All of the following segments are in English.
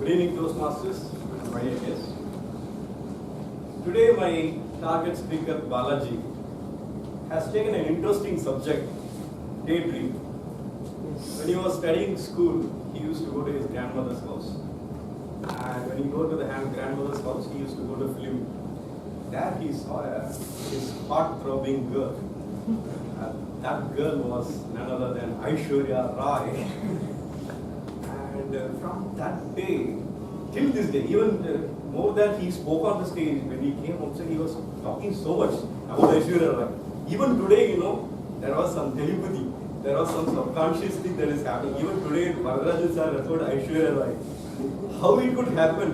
Good evening, Toastmasters. My dear guests. Today, my target speaker, Balaji, has taken an interesting subject, daydream. When he was studying school, he used to go to his grandmother's house. And when he go to the grandmother's house, he used to go to film. There he saw his heart-throbbing girl. That girl was none other than Aishwarya Rai. And from that day, till this day, even more than he spoke on the stage, when he came outside, he was talking so much about Aishwarya Rai. Even today, there was some telepathy, there was some subconscious thing that is happening. Even today, Varadarajan sir referred to Aishwarya Rai. How it could happen?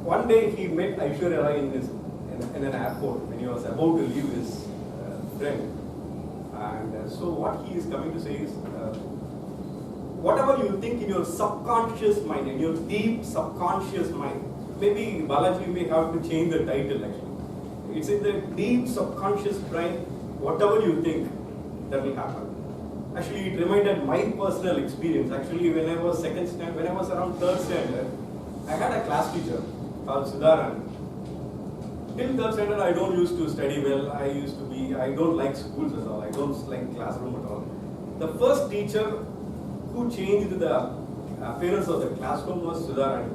One day he met Aishwarya Rai in an airport when he was about to leave his friend. And so what he is coming to say is, whatever you think in your subconscious mind, in your deep subconscious mind, maybe Balaji may have to change the title actually. It's in the deep subconscious brain, whatever you think, that will happen. Actually, it reminded my personal experience. Actually, when I was around third standard, I had a class teacher called Sudharan. Till third standard, I don't used to study well. I don't like schools at all. I don't like classroom at all. The first teacher who changed the appearance of the classroom was Sudharan.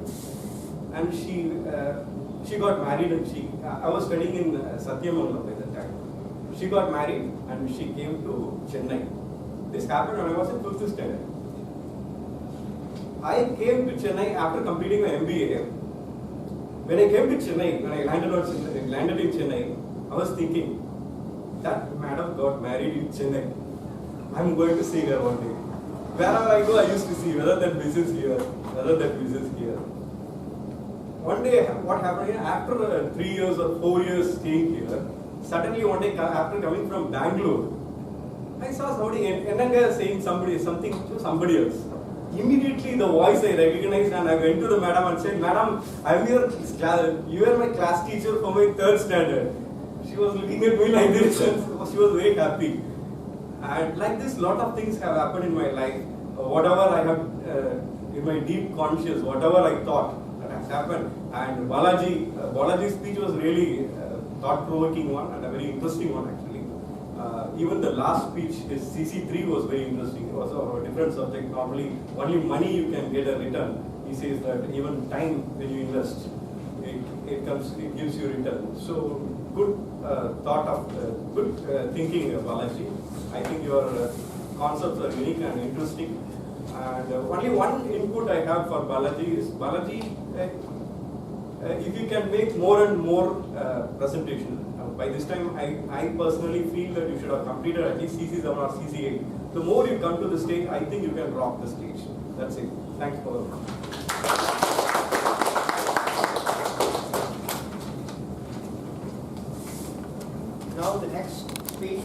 And she got married, and I was studying in Satyamangalam at that time. She got married and she came to Chennai. This happened when I was in 5th standard. I came to Chennai after completing my MBA. When I came to Chennai, when I landed in Chennai, I was thinking, that madam got married in Chennai. I'm going to see her one day. Wherever I go, I used to see whether that business here, whether that business here. One day, what happened here, after 3 years or 4 years staying here, suddenly one day after coming from Bangalore, I saw somebody saying something to somebody else. Immediately the voice I recognized, and I went to the madam and said, "Madam, you are my class teacher for my 3rd standard." She was looking at me like this and she was very happy. And like this, lot of things have happened in my life. Whatever I have in my deep conscious, whatever I thought, that has happened. And Balaji's speech was really thought-provoking one and a very interesting one actually. Even the last speech, his CC3 was very interesting. It was a different subject. Normally, only money you can get a return. He says that even time when you invest, it gives you return. So good good thinking, Balaji. I think your concepts are unique and interesting. And only one input I have for Balaji is, Balaji, if you can make more and more presentation. By this time, I personally feel that you should have completed at least CC7 or CC8. The more you come to the stage, I think you can rock the stage. That's it. Thanks for